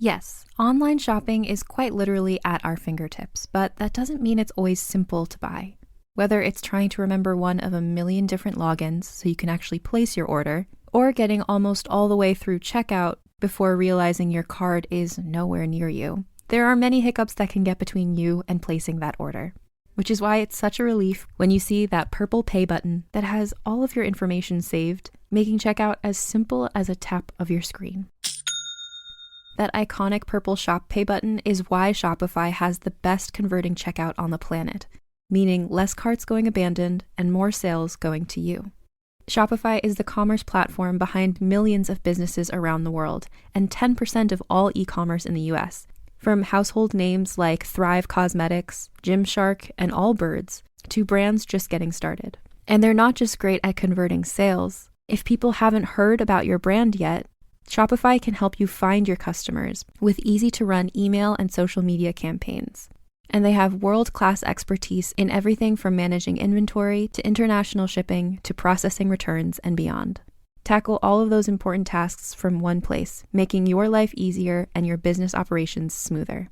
Yes, online shopping is quite literally at our fingertips, but that doesn't mean it's always simple to buy. Whether it's trying to remember one of a million different logins so you can actually place your order, or getting almost all the way through checkout before realizing your card is nowhere near you, there are many hiccups that can get between you and placing that order. Which is why it's such a relief when you see that purple pay button that has all of your information saved, making checkout as simple as a tap of your screen. That iconic purple shop pay button is why Shopify has the best converting checkout on the planet, meaning less carts going abandoned and more sales going to you. Shopify is the commerce platform behind millions of businesses around the world and 10% of all e-commerce in the US, from household names like Thrive Cosmetics, Gymshark, and Allbirds, to brands just getting started. And they're not just great at converting sales. If people haven't heard about your brand yet, Shopify can help you find your customers with easy-to-run email and social media campaigns. And they have world-class expertise in everything from managing inventory to international shipping to processing returns and beyond. Tackle all of those important tasks from one place, making your life easier and your business operations smoother.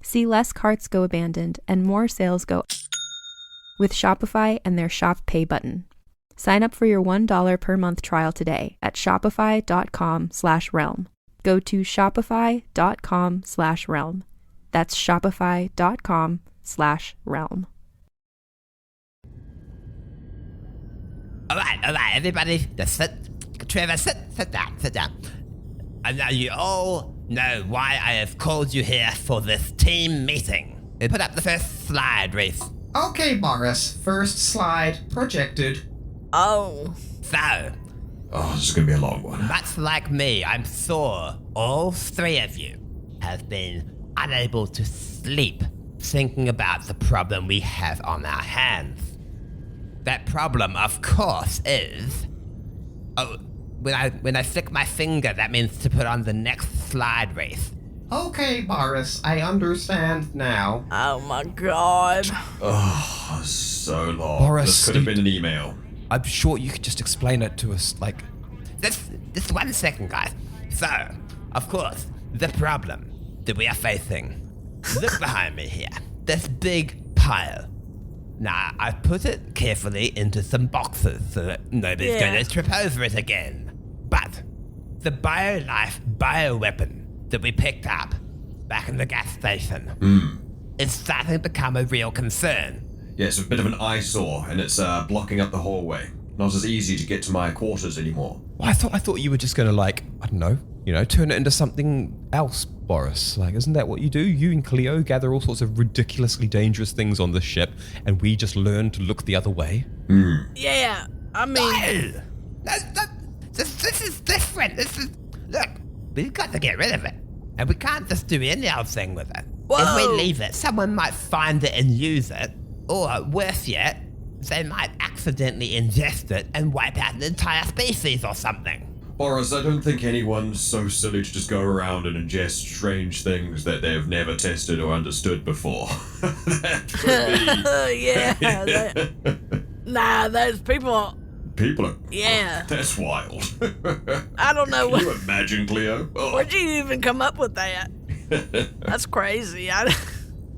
See less carts go abandoned and more sales go with Shopify and their Shop Pay button. Sign up for your $1 per month trial today at shopify.com/realm. Go to shopify.com/realm. That's shopify.com/realm. All right, everybody, just sit. Trevor, sit down. And now you all know why I have called you here for this team meeting. Put up the first slide, Reese. Okay, Boris. First slide projected. Oh. So, this is gonna be a long one. much like me, I'm sure all three of you have been unable to sleep thinking about the problem we have on our hands. That problem, of course, is... when I flick my finger, that means to put on the next slide, Reese. Okay, Boris, I understand now. Oh my god. Oh, so long. Boris, this could have been an email. I'm sure you could just explain it to us, like... Just 1 second, guys. So, of course, the problem that we are facing. Look behind me here. This big pile. Now, I've put it carefully into some boxes so that nobody's going to trip over it again. But the Biolife bioweapon that we picked up back in the gas station is starting to become a real concern. Yeah, it's a bit of an eyesore, and it's blocking up the hallway. Not as easy to get to my quarters anymore. Well, I thought you were just gonna, like, I don't know, turn it into something else, Boris. Like, isn't that what you do? You and Cleo gather all sorts of ridiculously dangerous things on the ship, and we just learn to look the other way? Yeah, I mean... No, this is different. Look, we've got to get rid of it. And we can't just do any old thing with it. Whoa. If we leave it, someone might find it and use it. Or, worse yet, they might accidentally ingest it and wipe out an entire species or something. Boris, I don't think anyone's so silly to just go around and ingest strange things that they've never tested or understood before. That could be... Nah, those people... People are... Yeah. That's wild. I don't know Can you imagine, Cleo? Oh. Where'd you even come up with that? That's crazy.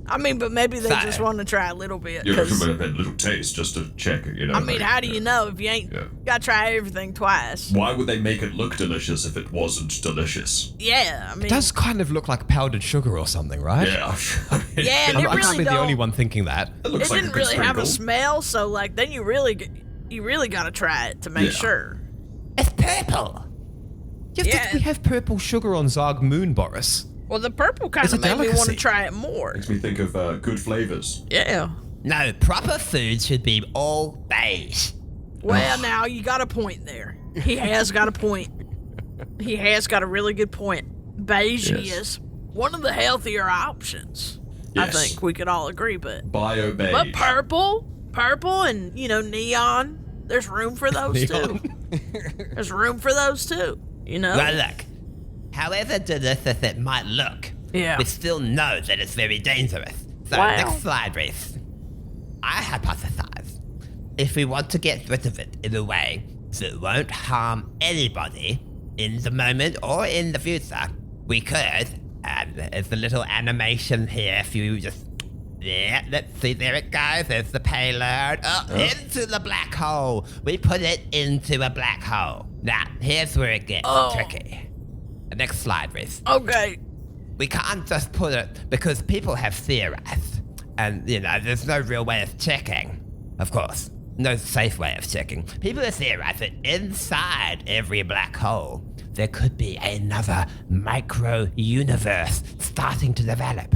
I mean, but maybe they just want to try a little bit. Yeah, a little taste just to check it, I mean, how do you know if you ain't got to try everything twice? Why would they make it look delicious if it wasn't delicious? Yeah, I mean... It does kind of look like powdered sugar or something, right? Yeah. Yeah, and I it really can't be the don't... only one thinking that. It looks like didn't a good really have a sprinkle. smell, so, like, then you really got to try it to make sure. It's purple. We have purple sugar on Zarg Moon, Boris. Well, the purple kind It's a of made me want to delicacy. try it more. Makes me think of good flavors. Yeah. No, proper food should be all beige. Well, now, you got a point there. He has got a point. He has got a really good point. Beige is one of the healthier options. Yes. I think we could all agree, but... Bio beige. But purple and, neon, there's room for those too. There's room for those too, Well, look, however delicious it might look, we still know that it's very dangerous. So, next slide, Reese. I hypothesize, if we want to get rid of it in a way that won't harm anybody in the moment or in the future, we could And there's a little animation here. If you just... Yeah, let's see. There it goes. There's the payload. Into the black hole. We put it into a black hole. Now, here's where it gets tricky. The next slide, Reese. Okay. We can't just put it because people have theorized. And, there's no real way of checking. Of course. No safe way of checking. People have theorized that inside every black hole, there could be another micro-universe starting to develop.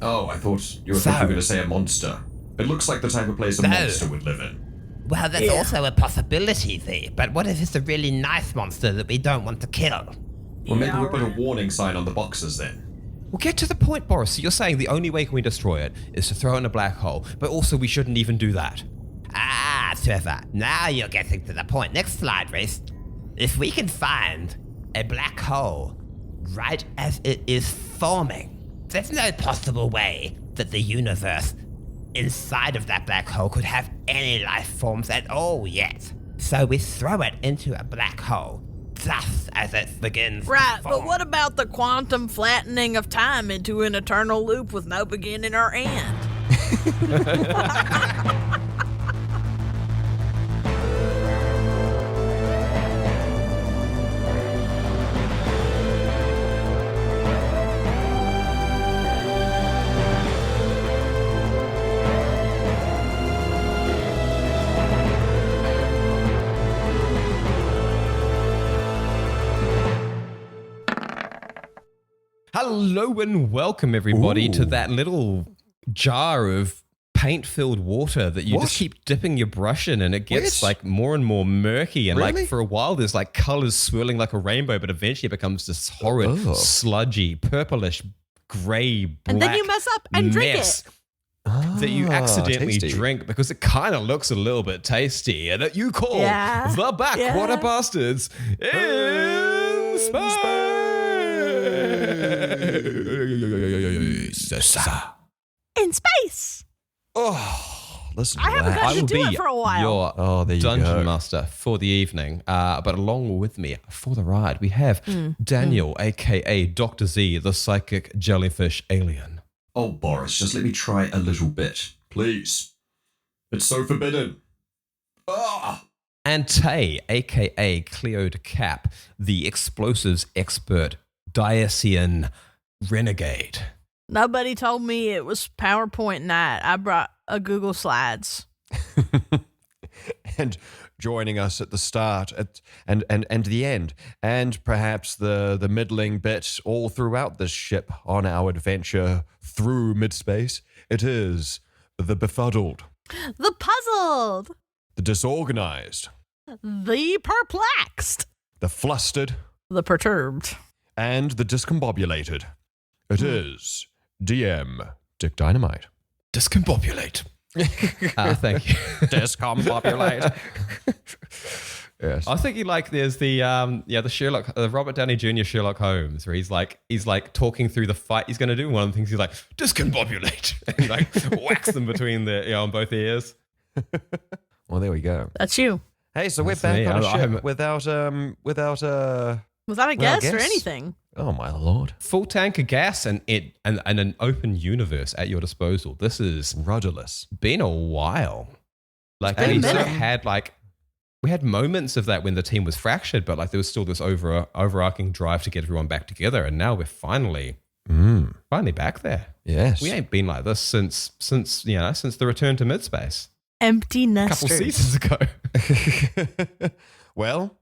Oh, I thought you were going to say a monster. It looks like the type of place a monster would live in. Well, there's also a possibility there. But what if it's a really nice monster that we don't want to kill? Well, maybe we'll put a warning sign on the boxes then. Well, get to the point, Boris. So you're saying the only way we destroy it is to throw it in a black hole, but also we shouldn't even do that. Ah, Trevor. Now you're getting to the point. Next slide, Reese. If we can find a black hole right as it is forming, there's no possible way that the universe inside of that black hole could have any life forms at all yet. So we throw it into a black hole just as it begins to Right, form. but what about the quantum flattening of time into an eternal loop with no beginning or end? Hello and welcome everybody to that little jar of paint-filled water that you just keep dipping your brush in, and it gets like more and more murky, and like for a while there's like colors swirling like a rainbow, but eventually it becomes this horrid, sludgy, purplish, gray, black And then you mess up and drink mess it. that you accidentally tasty. drink because it kind of looks a little bit tasty, and that you call the Backwater Bastards in space. In space. Oh, listen to I haven't that. got I to will do be it for a while. your there you dungeon go. master for the evening. But along with me for the ride, we have Daniel, aka Dr. Z, the psychic jellyfish alien. Oh, Boris, just let me try a little bit, please. It's so forbidden. Ah! And Tay, aka Cleo de Cap, the explosives expert, Diasian renegade. Nobody told me it was PowerPoint night. I brought a Google Slides. And joining us at the start and the end, and perhaps the middling bit all throughout this ship on our adventure through midspace, it is the befuddled, The puzzled. the disorganized, The perplexed. the flustered, The perturbed. and the discombobulated. It is DM Dick Dynamite. Discombobulate. Thank you. Discombobulate. Yes. I was thinking like there's the Sherlock, Robert Downey Jr. Sherlock Holmes, where he's like talking through the fight he's going to do. And one of the things he's like, discombobulate, and he like whacks them between the on both ears. Well, there we go. That's you. Hey, so we're That's back me. on a I'm- ship without Without a Well, guest or guess. anything. Oh my lord. Full tank of gas and an open universe at your disposal. This has Rudderless. been a while. Like It's been we a sort of minute. had moments of that when the team was fractured, but like there was still this overarching drive to get everyone back together, and now we're finally back there. Yes. We ain't been like this since the return to midspace Empty a couple nesters. seasons ago. Well,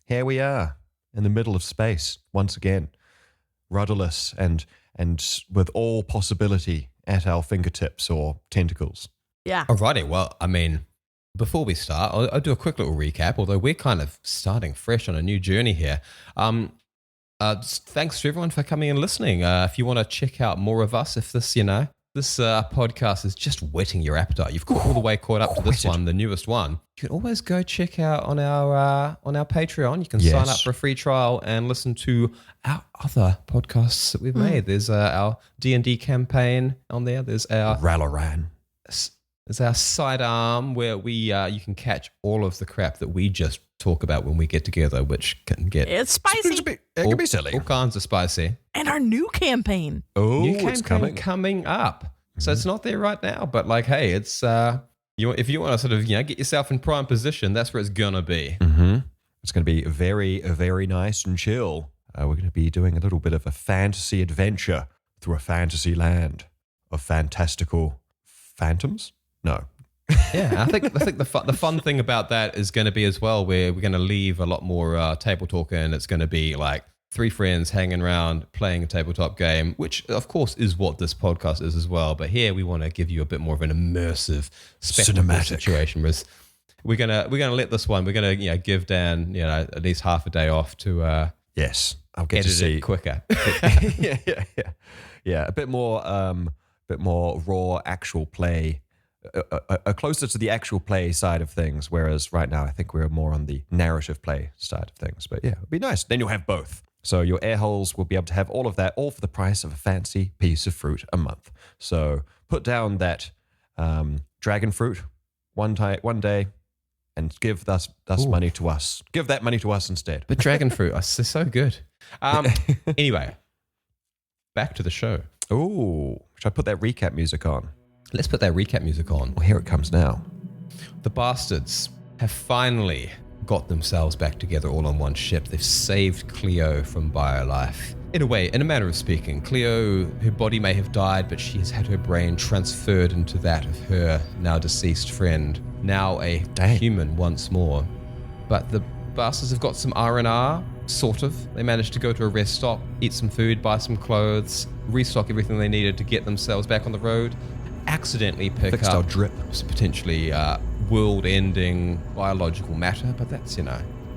here we are in the middle of space once again, rudderless and with all possibility at our fingertips or tentacles. Yeah. Alrighty, well, I mean, before we start, I'll do a quick little recap, although we're kind of starting fresh on a new journey here. Thanks to everyone for coming and listening. If you want to check out more of us, if this podcast is just whetting your appetite, you've all the way caught up to this one, the newest one, you can always go check out on our Patreon. You can sign up for a free trial and listen to our other podcasts that we've made. There's our D&D campaign on there. There's our Ralloran. It's our sidearm where we you can catch all of the crap that we just talk about when we get together, which can get It's spicy. It could be silly. All kinds of spicy. And our new campaign. Oh, New it's campaign coming. up. So it's not there right now, but like, hey, it's if you want to sort of get yourself in prime position, that's where it's gonna be. Mm-hmm. It's going to be very, very nice and chill. We're going to be doing a little bit of a fantasy adventure through a fantasy land of fantastical phantoms. No. Yeah, I think the fun thing about that is going to be as well, where we're going to leave a lot more table talk in. It's going to be like 3 friends hanging around playing a tabletop game, which of course is what this podcast is as well. But here we want to give you a bit more of an immersive, cinematic situation. Whereas we're gonna let this one. We're gonna give Dan at least half a day off to Yes, I'll get edit to see it quicker. yeah. A bit more raw actual play. Closer to the actual play side of things, whereas right now I think we're more on the narrative play side of things. But yeah, it'll be nice. Then you'll have both. So your air holes will be able to have all of that, all for the price of a fancy piece of fruit a month. So put down that dragon fruit one day and give thus money to us. Give that money to us instead. But dragon fruit, it's so good. Anyway, back to the show. Ooh, should I put that recap music on? Let's put that recap music on. Well, here it comes now. The bastards have finally got themselves back together all on one ship. They've saved Cleo from Biolife. In a way, in a manner of speaking, Cleo, her body may have died, but she has had her brain transferred into that of her now deceased friend, now a human once more. But the bastards have got some R&R, sort of. They managed to go to a rest stop, eat some food, buy some clothes, restock everything they needed to get themselves back on the road, accidentally pick Fixed our up drip. potentially world-ending biological matter, but that's,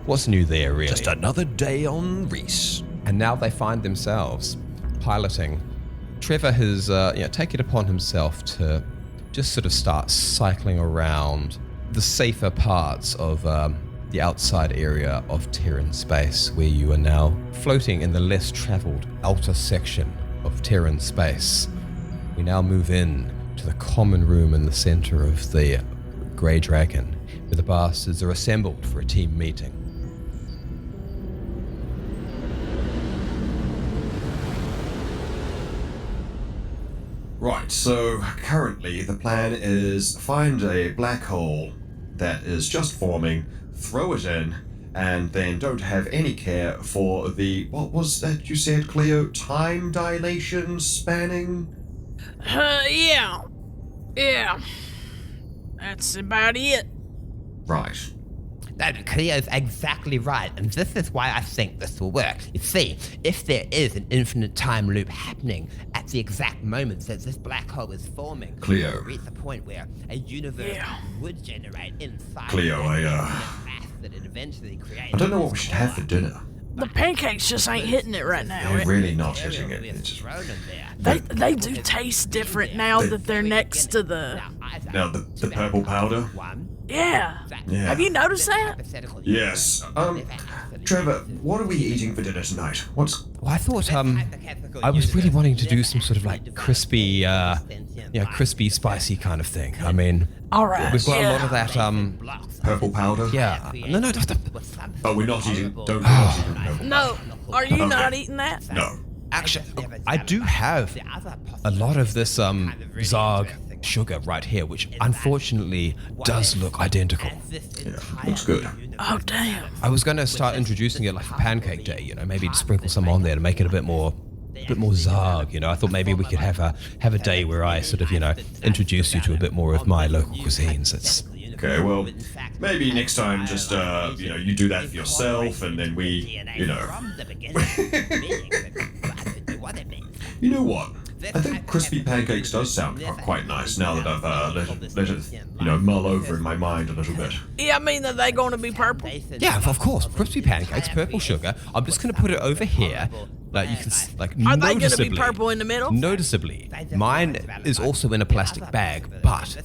what's new there, really? Just another day on Reese. And now they find themselves piloting. Trevor has taken it upon himself to just sort of start cycling around the safer parts of the outside area of Terran space, where you are now floating in the less traveled outer section of Terran space. We now move in to the common room in the center of the Grey Dragon, where the bastards are assembled for a team meeting. Right, so currently the plan is find a black hole that is just forming, throw it in, and then don't have any care for the, what was that you said, Cleo? Time dilation spanning? Yeah. That's about it. Right. That Cleo's exactly right, and this is why I think this will work. You see, if there is an infinite time loop happening at the exact moment that this black hole is forming, Cleo. we'll reach a point where a universe would generate inside Cleo, the mass that it eventually creates. I don't know what we should have for dinner. The pancakes just ain't hitting it right now. They're really not hitting it. It's, They do taste different now that they're next to the... now, the purple powder? Yeah. Yeah. Have you noticed that? Yes. Trevor, what are we eating for dinner tonight? What's... Well, I thought I was really wanting to do some sort of like crispy, crispy, spicy kind of thing. I mean, All right. we've got a lot of that. Purple powder? Yeah. No. But we're not eating... Don't not eating purple. No. Are you not eating that? No. Actually, I do have a lot of this Zarg sugar right here, which unfortunately does look identical. Yeah, looks good. Oh, damn. I was going to start introducing it like a pancake day, maybe sprinkle some on there to make it a bit more Zarg, I thought maybe we could have a day where I sort of, introduce you to a bit more of my local cuisines. It's Okay, well, maybe next time just, you do that for yourself, and then we, You know what? I think crispy pancakes does sound quite nice now that I've let it, mull over in my mind a little bit. Yeah, I mean, are they going to be purple? yeah, of course, crispy pancakes, purple sugar. I'm just going to put it over here. Like you can, Are they going to noticeably. be purple in the middle? Noticeably, mine is also in a plastic bag, but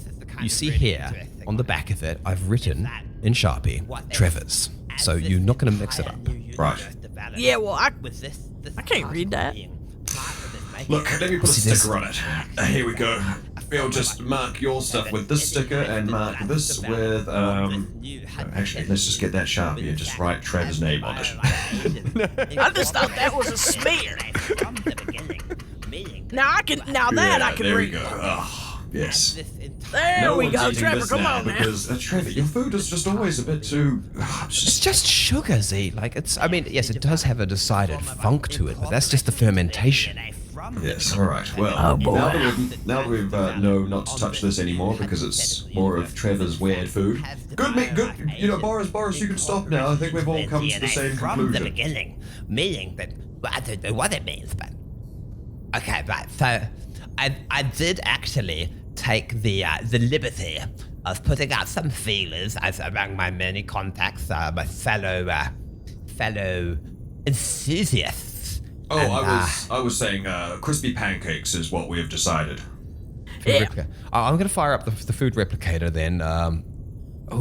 you see here on the back of it, I've written in Sharpie, Trevor's. So you're not going to mix it up. Right. Yeah, well, I can't read that. Look, let me put a sticker on it. Here we go. we'll just mark your stuff with this sticker and mark this with, actually, let's just get that Sharpie and just write Trevor's name on it. I just thought that was a smear. Now I can There we read. go. Oh, yes. There No we one's go, eating Trevor. this Come now on now. because, Trevor, your food is just always a bit too... It's just sugar, Z. Like, it's, I mean, yes, it does have a decided funk to it, but that's just the fermentation. Yes, all right. Well, now that we've know not to touch this anymore because it's more of Trevor's weird food. Good. You know, Boris, you can stop now. I think we've all come to the same From the conclusion. beginning, meaning that, well, I don't know what it means, but... Okay, right, so I did actually take the liberty of putting out some feelers as among my many contacts, my fellow enthusiasts. Oh, And, I was saying crispy pancakes is what we have decided. Yeah. I'm going to fire up the food replicator then.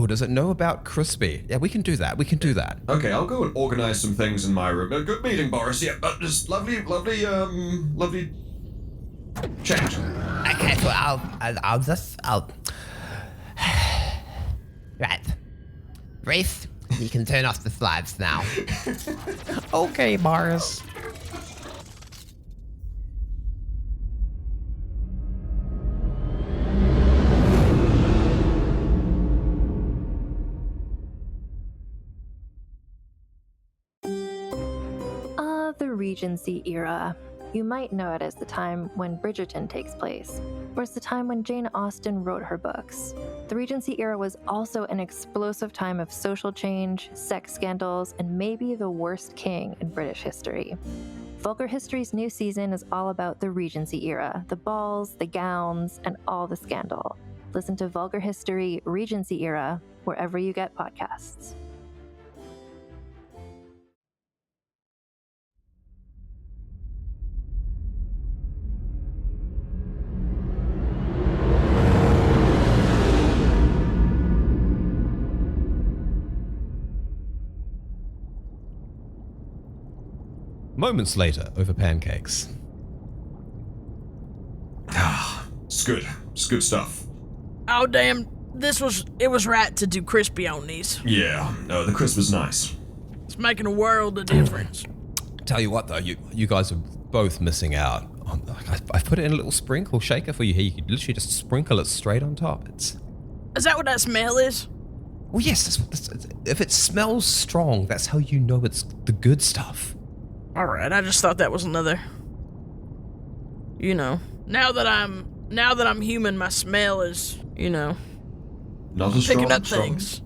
Does it know about crispy? Yeah, we can do that. Okay, I'll go and organize some things in my room. Good meeting, Boris. Yeah, just lovely chat. Okay, so I'll right. Reese, you can turn off the slides now. Okay, Boris. The Regency era. You might know it as the time when Bridgerton takes place, or it's the time when Jane Austen wrote her books. The Regency era was also an explosive time of social change, sex scandals, and maybe the worst king in British history. Vulgar History's new season is all about the Regency era, the balls, the gowns, and all the scandal. Listen to Vulgar History Regency era wherever you get podcasts. Moments later, over pancakes. It's good. It's good stuff. Oh damn! It was right to do crispy on these. Yeah, no, the crisp is nice. It's making a world of difference. Tell you what, though, you guys are both missing out. I put it in a little sprinkle shaker for you here. You could literally just sprinkle it straight on top. Is that what that smell is? Well, yes. If it smells strong, that's how you know it's the good stuff. All right, I just thought that was another. You know, now that I'm human, my smell is, Not as picking strong. up things.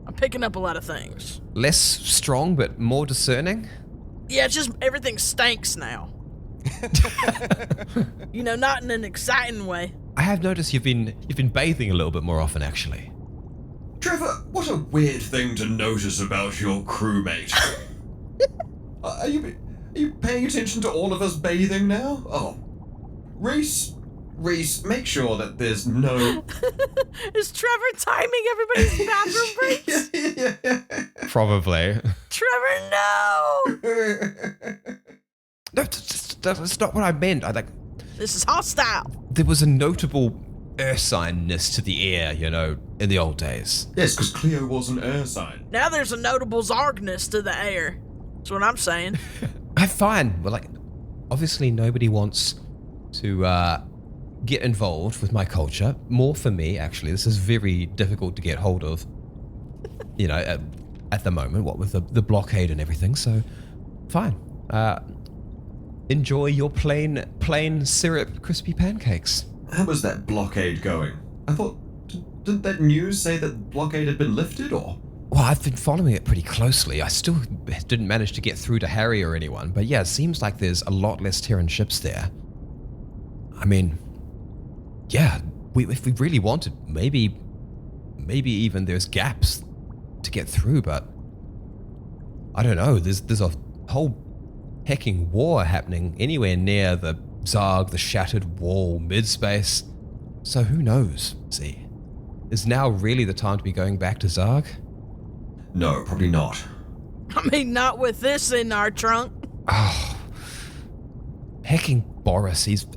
I'm picking up a lot of things. Less strong, but more discerning. Yeah, it's just everything stinks now. Not in an exciting way. I have noticed you've been bathing a little bit more often, actually. Trevor, what a weird thing to notice about your crewmate. Are you paying attention to all of us bathing now? Oh. Reese, make sure that there's no... Is Trevor timing everybody's bathroom breaks? Probably. Trevor, no! No, that's not what I meant. This is hostile. There was a notable ursineness to the air, in the old days. Yes, because Cleo was an air sign. Now there's a notable zargness to the air. That's what I'm saying. I'm fine. Well, obviously nobody wants to get involved with my culture. More for me, actually. This is very difficult to get hold of, at the moment, what with the blockade and everything. So, fine. Enjoy your plain syrup crispy pancakes. How was that blockade going? I thought... Didn't that news say that the blockade had been lifted, or...? Well, I've been following it pretty closely. I still didn't manage to get through to Harry or anyone, but yeah, it seems like there's a lot less Terran ships there. I mean, yeah, if we really wanted, maybe even there's gaps to get through, but I don't know. There's a whole hecking war happening anywhere near the Zarg, the Shattered Wall, mid-space. So who knows, see? Is now really the time to be going back to Zarg? No, probably not. I mean, not with this in our trunk. Oh, hecking Boris. He's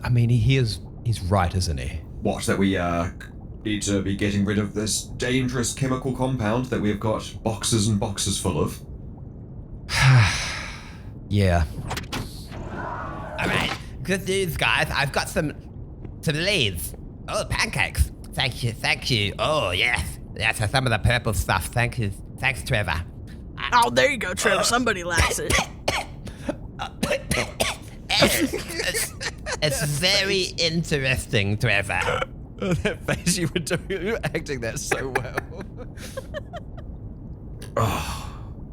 right, isn't he? What, that we need to be getting rid of this dangerous chemical compound that we've got boxes and boxes full of? Yeah. Alright, good news, guys. I've got some leads. Oh, pancakes. Thank you. Oh, yes. Yes, for some of the purple stuff. Thank you. Thanks, Trevor. Oh, there you go, Trevor. Somebody likes it. It's very interesting, Trevor. That face you were doing, you were acting that so well.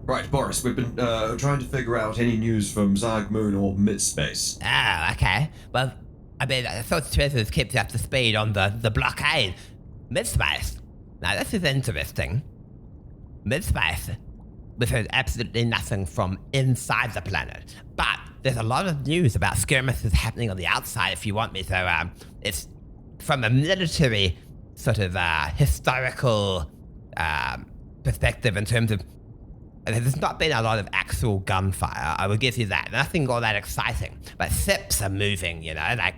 Right, Boris, we've been trying to figure out any news from Zarg Moon or Midspace. Oh, okay. Well, I mean, I thought Trevor's kept up to speed on the blockade. Midspace. Now, this is interesting. Midspace. We've heard absolutely nothing from inside the planet. But there's a lot of news about skirmishes happening on the outside, if you want me. So, it's from a military sort of historical perspective in terms of there's not been a lot of actual gunfire, I will give you that. Nothing all that exciting. But ships are moving, you know, like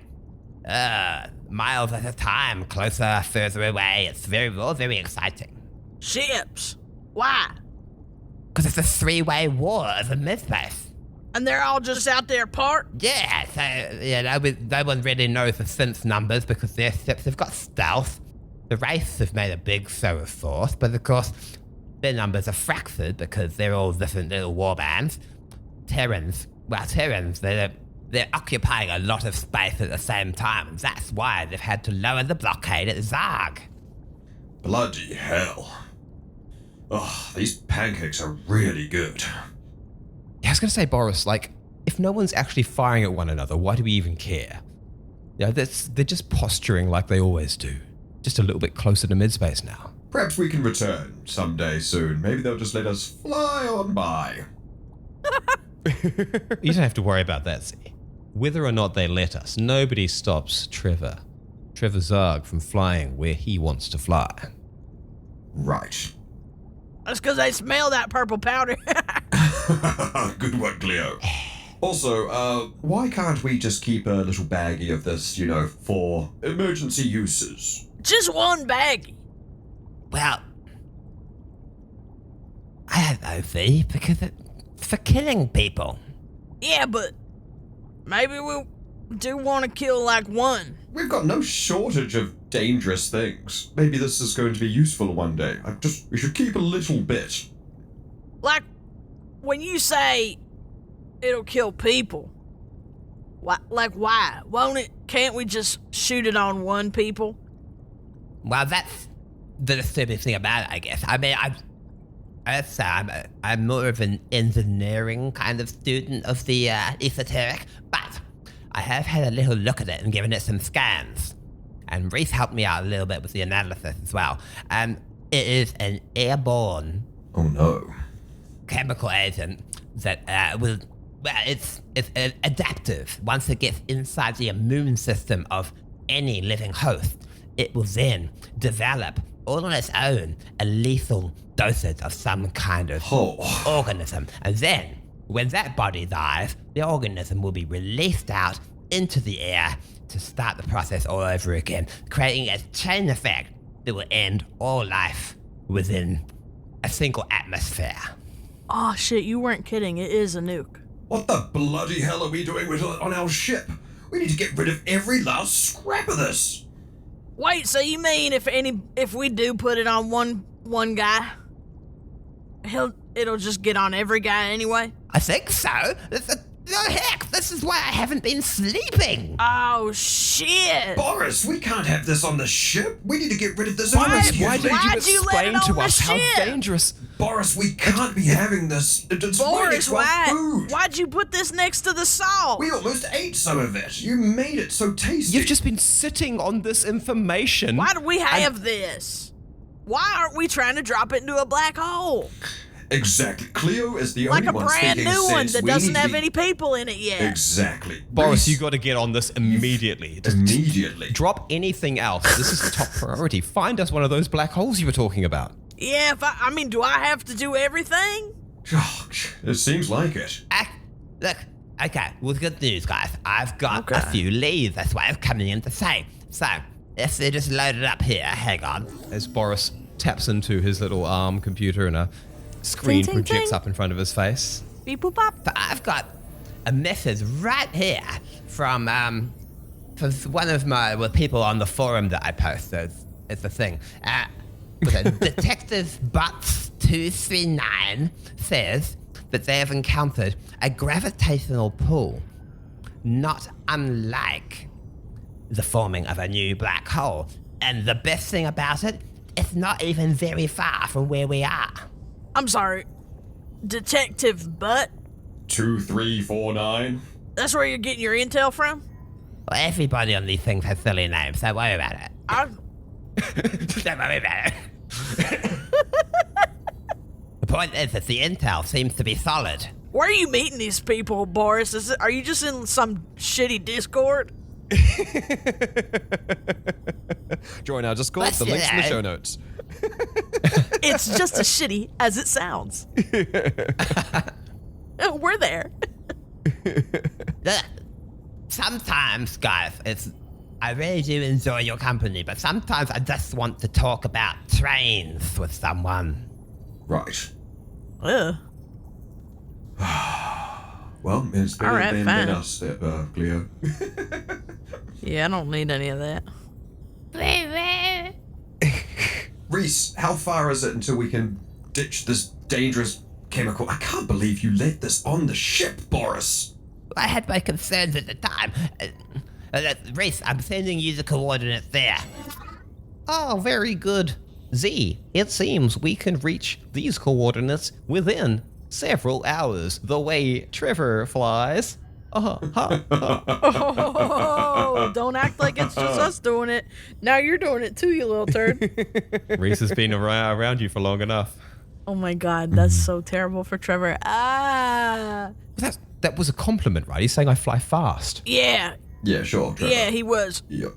miles at a time, closer, further away. It's all very exciting. Ships. Why? Because it's a three-way war of a Midspace. And they're all just out there parked? Yeah, so, you know, no one really knows the synth numbers because their ships have got stealth. The Wraiths have made a big show of force, but of course, their numbers are fractured because they're all different little war bands. Terrans, they're occupying a lot of space at the same time, and that's why they've had to lower the blockade at Zarg. Bloody hell. Oh, these pancakes are really good. Yeah, I was going to say, Boris, like, if no one's actually firing at one another, why do we even care? You know, they're just posturing like they always do. Just a little bit closer to Midspace now. Perhaps we can return someday soon. Maybe they'll just let us fly on by. You don't have to worry about that, see. Whether or not they let us, nobody stops Trevor Zarg from flying where he wants to fly. Right. That's because they smell that purple powder. Good one, Cleo. Also, why can't we just keep a little baggie of this, you know, for emergency uses? Just one baggie. Well, I don't know, V, because it's for killing people. Yeah, but maybe we do want to kill like one. We've got no shortage of dangerous things. Maybe this is going to be useful one day. We should keep a little bit. Like, when you say it'll kill people, why? Won't it? Can't we just shoot it on one people? Well, that's the disturbing thing about it, I guess. I mean, I'm more of an engineering kind of student of the esoteric, but I have had a little look at it and given it some scans. And Reese helped me out a little bit with the analysis as well. And it is an airborne Oh no. chemical agent that it's adaptive. Once it gets inside the immune system of any living host, it will then develop all on its own a lethal dosage of some kind of organism. And then, when that body dies, the organism will be released out into the air to start the process all over again, creating a chain effect that will end all life within a single atmosphere. Oh shit, you weren't kidding. It is a nuke. What the bloody hell are we doing on our ship? We need to get rid of every last scrap of this. Wait, so you mean if we do put it on one guy, it'll just get on every guy anyway? I think so. No, heck, this is why I haven't been sleeping. Oh shit! Boris, we can't have this on the ship. We need to get rid of this Boris, immediately. why did Why'd you you let explain it to on the us how ship? dangerous? Boris, we can't be having this. It's right next Boris, to our food. why'd you put this next to the salt? We almost ate some of it. You made it so tasty. You've just been sitting on this information. Why do we have this? Why aren't we trying to drop it into a black hole? Exactly. Cleo is the Like only a one brand speaking new one sense. that We need doesn't to have be- any people in it yet. Exactly. Boris, Reese, you got to get on this immediately. Just immediately. drop anything else. This is top priority. Find us one of those black holes you were talking about. Yeah, I mean, do I have to do everything? Gosh, it seems like it. Look, okay, well, good news, guys. I've got a few leads. That's what I was coming in to say. So, If they just load it up here, hang on. As Boris taps into his little ARM computer and a screen Ting, ting, projects ting. up in front of his face. Beep boop bop. But I've got a message right here from one of the people on the forum that I posted. It's a thing. Detective Butts 239 says that they have encountered a gravitational pull, not unlike the forming of a new black hole. And the best thing about it, it's not even very far from where we are. I'm sorry. Detective Butt? 2349. That's where you're getting your intel from? Well, everybody on these things has silly names, don't worry about it. Don't worry about it. The point is that the intel seems to be solid. Where are you meeting these people, Boris? Are you just in some shitty Discord? Join our Discord, Let's the do links in the that. show notes. It's just as shitty as it sounds. We're there. Look, sometimes, guys, I really do enjoy your company, but sometimes I just want to talk about trains with someone. Right. Ugh. Well, it's better All right, than fine. us, Cleo. Yeah, I don't need any of that. Reese, how far is it until we can ditch this dangerous chemical? I can't believe you let this on the ship, Boris. I had my concerns at the time. Reese, I'm sending you the coordinates there. Oh, very good. Z, it seems we can reach these coordinates within several hours, the way Trevor flies. Oh, don't act like it's just us doing it. Now you're doing it too, you little turd. Reese has been around you for long enough. Oh my god, that's so terrible for Trevor. That was a compliment, right? He's saying I fly fast. Yeah, Yeah, sure, Trevor. yeah, he was. Yep.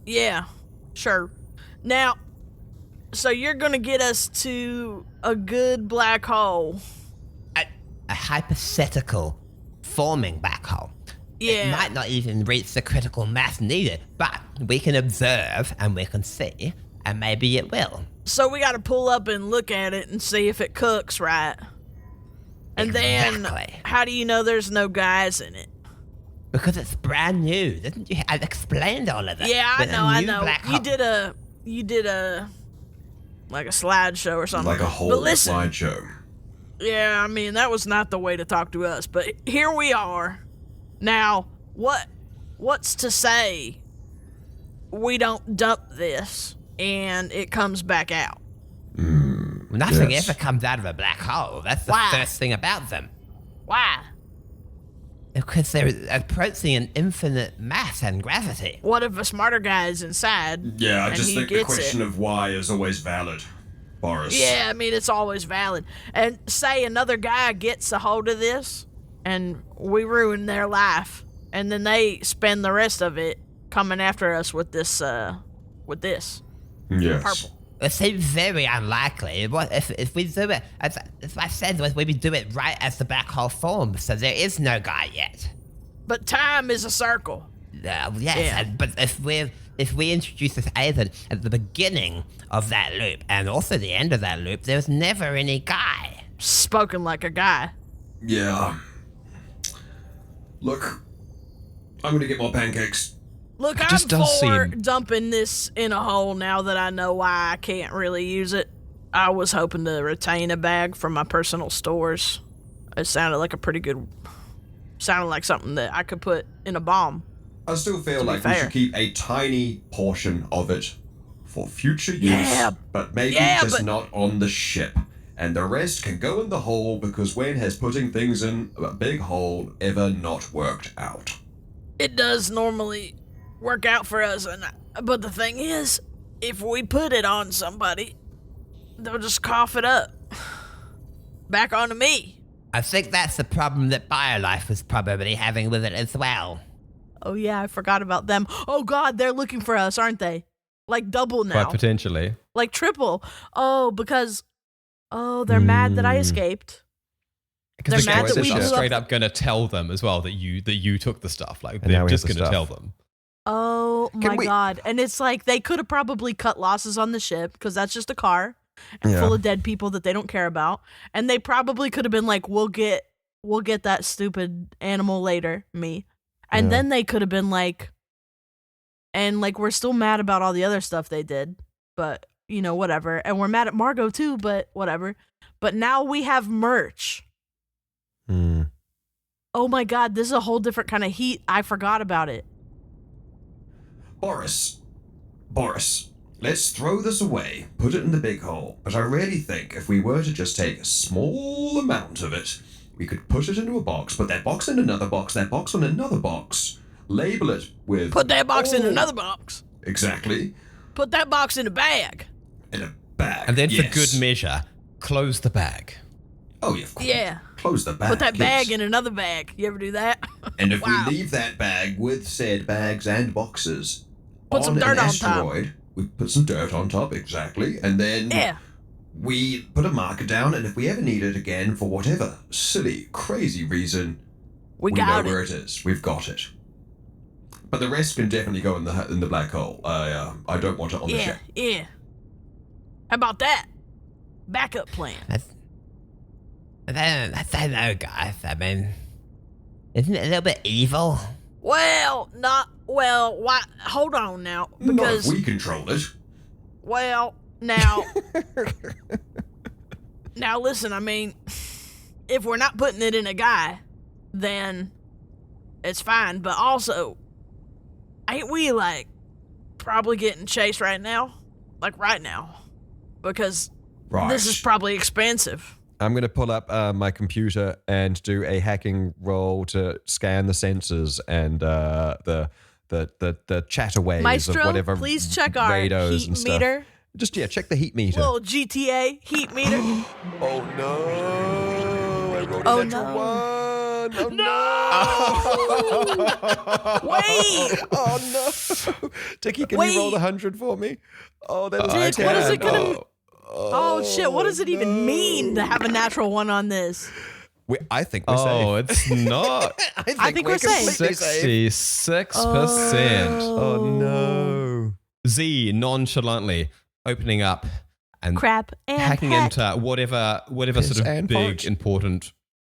Yeah, sure. Now, so you're gonna get us to a good black hole. A hypothetical forming black hole. Yeah. It might not even reach the critical mass needed, but we can observe and we can see, and maybe it will. So we gotta pull up and look at it and see if it cooks right. And then, Exactly. how do you know there's no guys in it? Because it's brand new, didn't you? I've explained all of that. Yeah, I With a know, I new know. black You hole. did a like a slideshow or something. Like a whole But listen, slideshow. yeah, I mean that was not the way to talk to us, but here we are. Now, what's to say we don't dump this and it comes back out? Nothing Yes. ever comes out of a black hole. That's the Why? first thing about them. Why? Because they're approaching an infinite mass and gravity. What if a smarter guy is inside? Yeah, I and just he think the gets question it? of why is always valid, Boris. Yeah, I mean it's always valid. And say another guy gets a hold of this, and we ruin their life, and then they spend the rest of it coming after us with this. Yes. Purple. It seems very unlikely. What if we do it? As I said, we do it right as the black hole forms, so there is no guy yet. But time is a circle. Yes, Yeah. but if we introduce this agent at the beginning of that loop and also the end of that loop, there's never any guy. Spoken like a guy. Yeah. Look, I'm gonna get more pancakes. Look, It I'm just does for seem- dumping this in a hole now that I know why I can't really use it. I was hoping to retain a bag from my personal stores. It sounded like sounded like something that I could put in a bomb. I still feel be like we fair. should keep a tiny portion of it for future use, Yeah. but maybe Yeah, just but- not on the ship. And the rest can go in the hole because when has putting things in a big hole ever not worked out? It does normally work out for us, but the thing is, if we put it on somebody, they'll just cough it up. Back onto me. I think that's the problem that Biolife was probably having with it as well. Oh yeah, I forgot about them. Oh god, they're looking for us, aren't they? Like double now. Quite potentially. Like triple. Oh, because they're mad that I escaped. They're Because mad that we are blew straight up up going to tell them as well that you took the stuff. Like And now they're we just have the going to tell stuff. them. Oh my God. And it's like they could have probably cut losses on the ship because that's just a car and full of dead people that they don't care about. And they probably could have been like, we'll get that stupid animal later, me. And then they could have been like, and like, we're still mad about all the other stuff they did, but you know, whatever. And we're mad at Margot too, but whatever. But now we have merch. Oh my God, this is a whole different kind of heat. I forgot about it. Boris, let's throw this away, put it in the big hole. But I really think if we were to just take a small amount of it, we could put it into a box, put that box in another box, that box on another box, label it with... Put that box in another box. Exactly. Put that box in a bag. In a bag, And then for good measure, close the bag. Oh, yeah, of course. Yeah. Close the bag. Put that bag in another bag. You ever do that? And if we leave that bag with said bags and boxes put some dirt an on asteroid, top. We put some dirt on top, exactly, and then we put a marker down, and if we ever need it again for whatever silly, crazy reason, we know where it is. We've got it. But the rest can definitely go in the black hole. I don't want it on the ship. Yeah. How about that? Backup plan. I don't know, guys. I mean, isn't it a little bit evil? Well, why? Hold on now. Not Because, if we control it. well, now, now listen, I mean, if we're not putting it in a guy, then it's fine. But also, ain't we, like, probably getting chased right now? Like, right now. Because this is probably expensive. I'm going to pull up my computer and do a hacking roll to scan the sensors and the chatterways Maestro, of whatever please check our rados heat and stuff. meter. Just check the heat meter. Little GTA heat meter. Oh no! I rolled Oh, a natural no. one. Oh no! Wait! Oh no! Dickie, can Wait. you roll the 100 for me? Oh, that is Dick, what is it gonna? Oh, shit! What does it even mean to have a natural one on this? I think we're safe. Oh, it's not. I think we're safe. completely safe. 66%. Oh no! Z nonchalantly opening up and Crap and hacking heck. into whatever Piss sort of and big, fart. important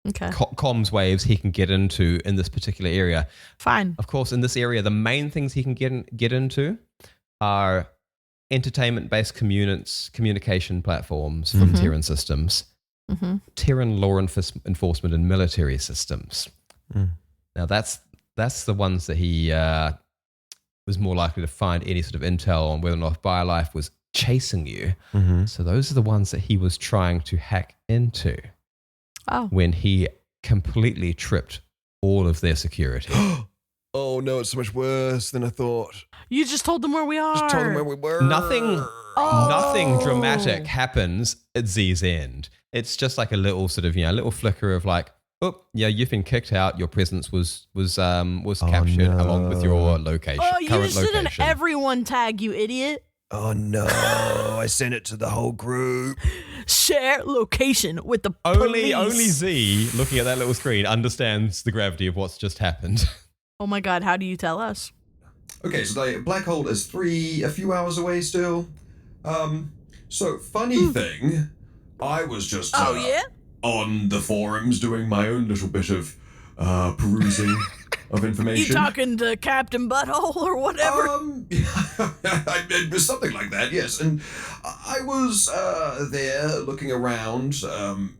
Okay, comms waves he can get into in this particular area. fine. Of course, in this area, the main things he can get into are entertainment-based communication platforms from Terran systems, Terran law enforcement and military systems. Now, that's the ones that he was more likely to find any sort of intel on whether or not Biolife was chasing you. So those are the ones that he was trying to hack into when he completely tripped all of their security. Oh no, it's so much worse than I thought. You just told them where we are. Just told them where we were. Nothing dramatic happens at Z's end. It's just like a little sort of, little flicker of like, oh, yeah, you've been kicked out. Your presence was captured along with your location. Oh, you current just did an location. everyone tag, you idiot. Oh no, I sent it to the whole group. Share location with the Only police. Z, looking at that little screen, understands the gravity of what's just happened. Oh my God, how do you tell us? Okay, so the black hole is a few hours away still. So funny thing, I was just on the forums doing my own little bit of perusing of You information. talking to Captain Butthole or whatever? It was something like that, yes. And I was there looking around, and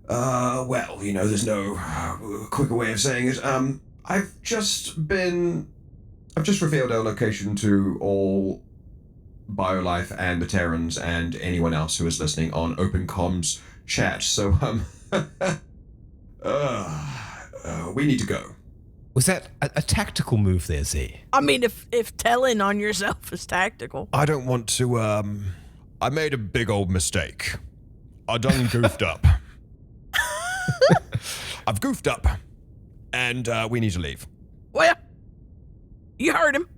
well, there's no quicker way of saying it. I've just revealed our location to all Biolife and the Terrans and anyone else who is listening on Open Comms chat. So, we need to go. Was that a tactical move there, Z? I mean, if telling on yourself is tactical. I don't want to, I made a big old mistake. I done goofed up. I've goofed up. And we need to leave. Well, you heard him.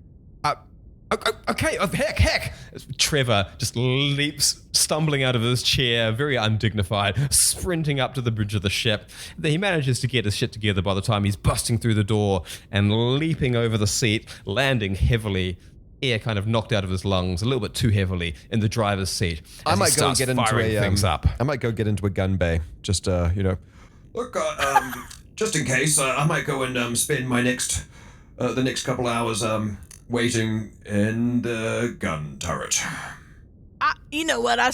Okay, heck. Trevor just leaps, stumbling out of his chair, very undignified, sprinting up to the bridge of the ship. Then he manages to get his shit together by the time he's busting through the door and leaping over the seat, landing heavily, air kind of knocked out of his lungs a little bit too heavily in the driver's seat. I might go get into things up. I might go get into a gun bay. Just Look, just in case, I might go and spend my the next couple hours waiting in the gun turret. You know what? I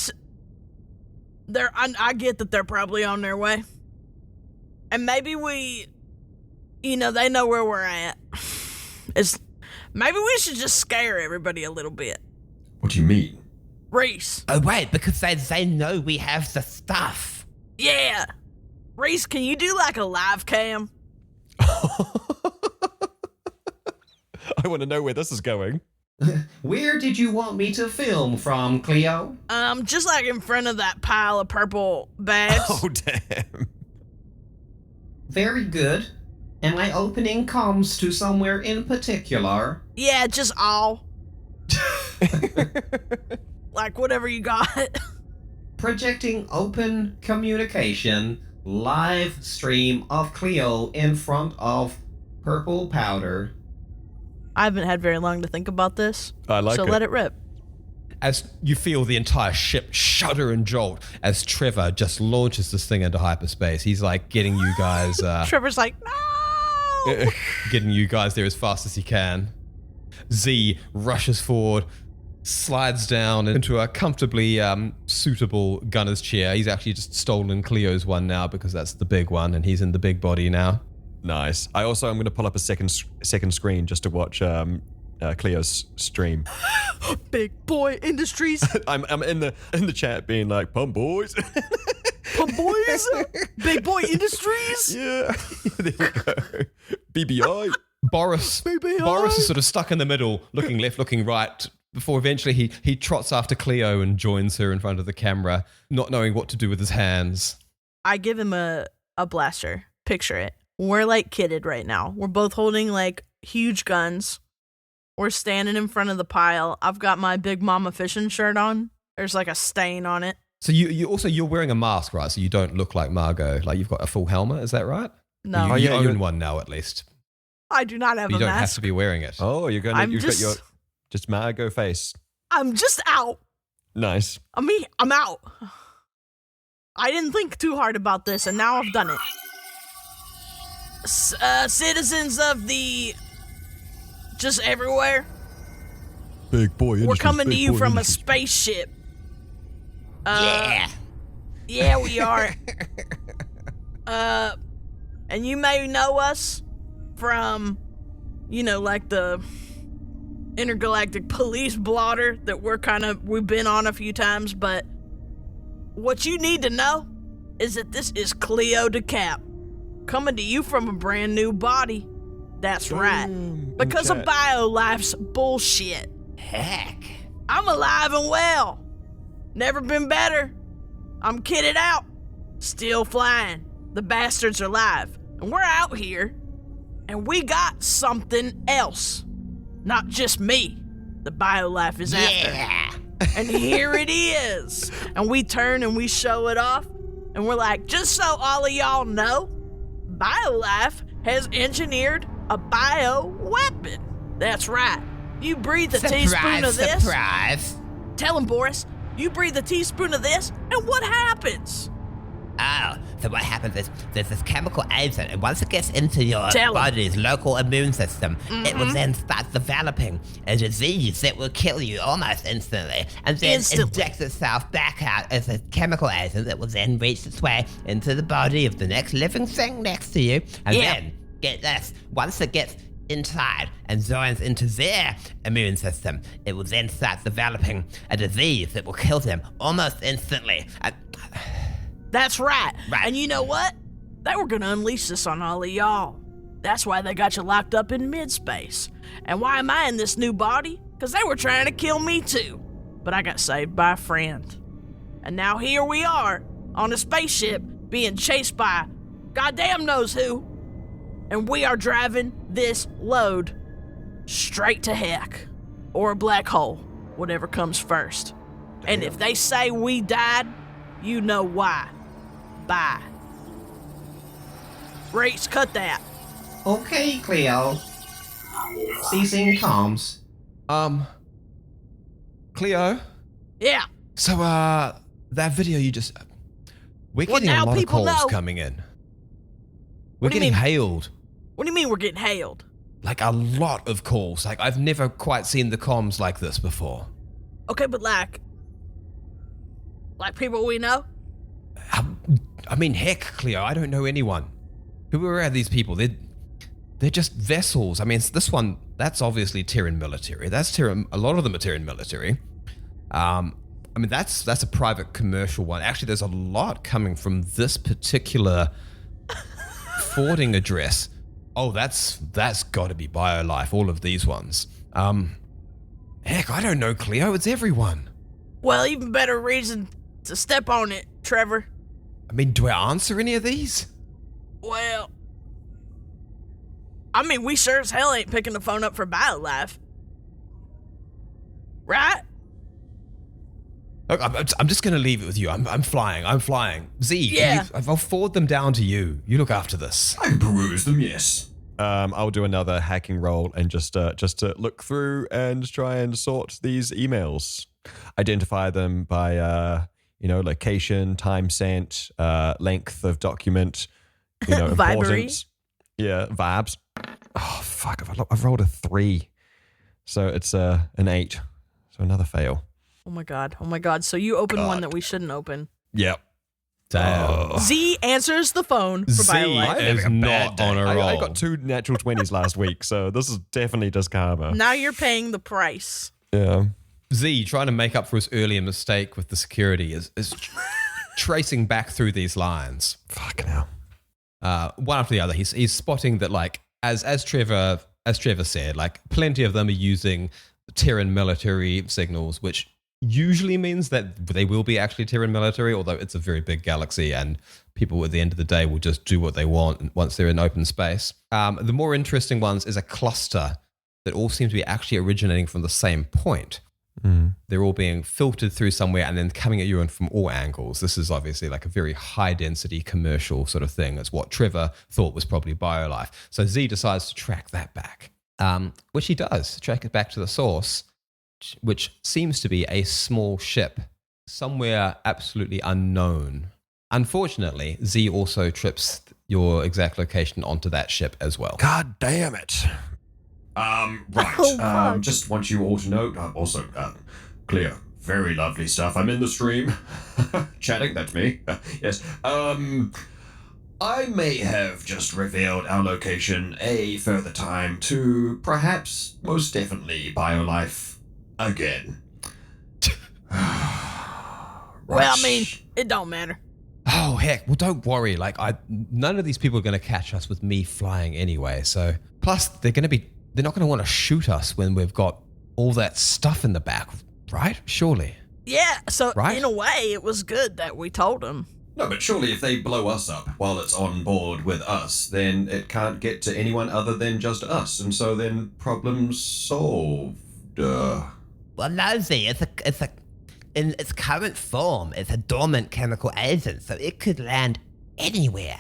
get that they're probably on their way, and maybe they know where we're at. Maybe we should just scare everybody a little bit. What do you mean? Reese. Oh, wait, because they know we have the stuff. Yeah. Reese, can you do like a live cam? I want to know where this is going. Where did you want me to film from, Cleo? Just like in front of that pile of purple bags. Oh, damn. Very good. Am I opening comms to somewhere in particular? Yeah, just all. Like whatever you got. Projecting open communication, live stream of Cleo in front of purple powder. I haven't had very long to think about this. I like so it. let it rip. As you feel the entire ship shudder and jolt as Trevor just launches this thing into hyperspace. He's like getting you guys... Trevor's like, no! getting you guys there as fast as he can. Z rushes forward, slides down into a comfortably suitable gunner's chair. He's actually just stolen Cleo's one now because that's the big one and he's in the big body now. Nice. I'm going to pull up a second screen just to watch Cleo's stream. Big Boy Industries. I'm in the chat being like, "Pump boys." Pump boys. Big Boy Industries. Yeah. There you go. BBI. Boris is sort of stuck in the middle, looking left, looking right, before eventually he trots after Cleo and joins her in front of the camera, not knowing what to do with his hands. I give him a blaster. Picture it. We're like kidded right now. We're both holding like huge guns. We're standing in front of the pile. I've got my Big Mama fishing shirt on. There's like a stain on it. So you're wearing a mask, right? So you don't look like Margot. Like you've got a full helmet, is that right? No. You own one now at least. I do not have But a you don't mask. have to be wearing it. Oh, you've got your just Margot face. I'm just out. Nice. I'm out. I didn't think too hard about this, and now I've done it. Citizens of the... just everywhere. Big Boy Industries. We're coming to you from a Industries. spaceship. Yeah. Yeah, we are. And you may know us from, like the intergalactic police blotter that we've been on a few times, but what you need to know is that this is Cleo DeCap, coming to you from a brand new body. That's right. Because of Biolife's bullshit. Heck. I'm alive and well. Never been better. I'm kitted out. Still flying. The bastards are alive. And we're out here. And we got something else. Not just me. The Biolife is after. Yeah. And here it is. And we turn and we show it off. And we're like, just so all of y'all know, Biolife has engineered a bioweapon. That's right. You breathe a teaspoon of this. Surprise. Tell him, Boris. You breathe a teaspoon of this, and what happens? Oh, so what happens is there's this chemical agent, and once it gets into your Tell 'em. body's local immune system, it will then start developing a disease that will kill you almost instantly, and then inject itself back out as a chemical agent that will then reach its way into the body of the next living thing next to you, and then, get this, once it gets inside and joins into their immune system, it will then start developing a disease that will kill them almost instantly. That's right. Right. And you know what? They were going to unleash this on all of y'all. That's why they got you locked up in mid-space. And why am I in this new body? Because they were trying to kill me too. But I got saved by a friend. And now here we are, on a spaceship, being chased by goddamn knows who. And we are driving this load straight to heck. Or a black hole. whatever comes first. And if they say we died, you know why. Bye. Reese, cut that. Okay, Cleo. Ceasing comms. Cleo? Yeah. So, that video you just... We're Well, getting a now lot of people calls know. coming in. We're What do you getting mean? hailed. What do you mean we're getting hailed? Like, a lot of calls. Like, I've never quite seen the comms like this before. Okay, but like people we know? I mean, heck, Cleo, I don't know anyone. Who are these people? They're just vessels. I mean, this one, that's obviously Terran military. A lot of them are Terran military. I mean, that's a private commercial one. Actually, there's a lot coming from this particular forwarding address. Oh, that's got to be Biolife, all of these ones. Heck, I don't know, Cleo. It's everyone. Well, even better reason to step on it, Trevor. I mean, do I answer any of these? Well, I mean, we sure as hell ain't picking the phone up for Biolife. Right? Look, I'm just going to leave it with you. I'm flying. Z, Yeah. I'll forward them down to you. You look after this. I can peruse them, yes. I'll do another hacking roll and just to look through and try and sort these emails, identify them by location, time sent, length of document, importance. Yeah, vibes. Oh fuck! I've rolled a 3, so it's an 8, so another fail. Oh my god. So you open one that we shouldn't open. Yep. Damn. Z answers the phone for Z Biolife. is not on a roll. I got 2 natural 20s last week, so this is definitely just karma. Now you're paying the price. Yeah. Z, trying to make up for his earlier mistake with the security, is tracing back through these lines. Fucking hell. One after the other. He's spotting that, like, as Trevor said, like, plenty of them are using Terran military signals, which usually means that they will be actually Terran military, although it's a very big galaxy and people at the end of the day will just do what they want once they're in open space. The more interesting ones is a cluster that all seem to be actually originating from the same point. They're all being filtered through somewhere and then coming at you from all angles. This is obviously like a very high density commercial sort of thing. That's what Trevor thought was probably Biolife. So Z decides to track that back, which he does, track it back to the source, which seems to be a small ship somewhere absolutely unknown. Unfortunately, Z also trips your exact location onto that ship as well. God damn it. Right. Oh, fuck. Just want you all to note, also, Cleo, very lovely stuff. I'm in the stream. Chatting, that's me. Yes. I may have just revealed our location a further time to perhaps, most definitely, Biolife again. Well, I mean, it don't matter. Oh, heck. Well, don't worry. Like, none of these people are going to catch us with me flying anyway. So, plus, they're not going to want to shoot us when we've got all that stuff in the back, right? Surely. Yeah, so Right? in a way, it was good that we told him. No, but surely if they blow us up while it's on board with us, then it can't get to anyone other than just us, and so then problem's solved. Well, no, Z, in its current form, it's a dormant chemical agent, so it could land anywhere.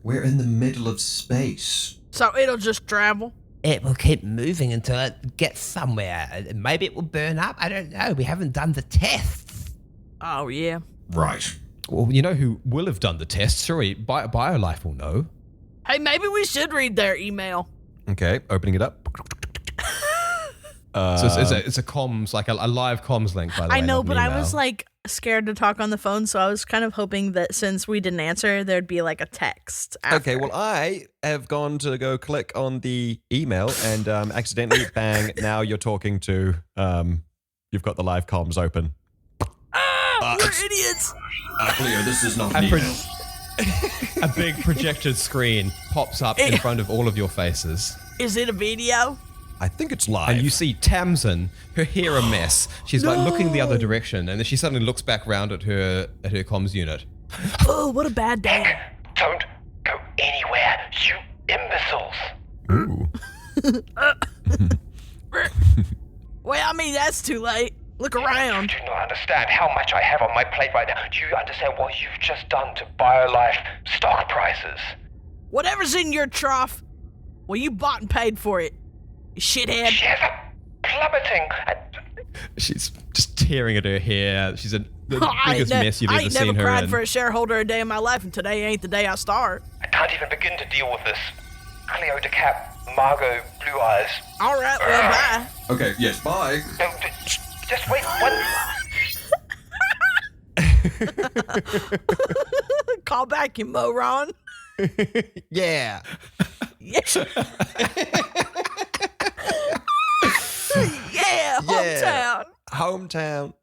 We're in the middle of space. So it'll just travel. It will keep moving until it gets somewhere. Maybe it will burn up. I don't know. We haven't done the tests. Oh, yeah. Right. Well, you know who will have done the test? Surely Biolife will know. Hey, maybe we should read their email. Okay, opening it up. So it's a comms, like a live comms link, by the way. I know, not an but I email. was like scared to talk on the phone, so I was kind of hoping that since we didn't answer, there'd be like a text. Okay, after. well, I have gone to go click on the email and accidentally, bang, now you're talking to, you've got the live comms open. We're idiots. Cleo, this is not A an pro- email. A big projected screen pops up in front of all of your faces. Is it a video? I think it's live. And you see Tamsin, her hair a mess. She's like looking the other direction, and then she suddenly looks back round at her comms unit. Oh, what a bad day. Don't go anywhere, you imbeciles. Ooh. Well, I mean, that's too late. Look around. You do not understand how much I have on my plate right now. Do you understand what you've just done to Biolife stock prices? Whatever's in your trough, well, you bought and paid for it, you shithead. Shares are plummeting. She's just tearing at her hair. She's the I biggest mess you've I ever ain't seen never her cried in. for a shareholder a day in my life, and today ain't the day I start. I can't even begin to deal with this. Cleo DeCap, Margot Blue Eyes. All right, well, bye. Okay, yes, bye. No, just wait one. Call back, you moron. Yeah. Yeah. Yeah, hometown. Hometown.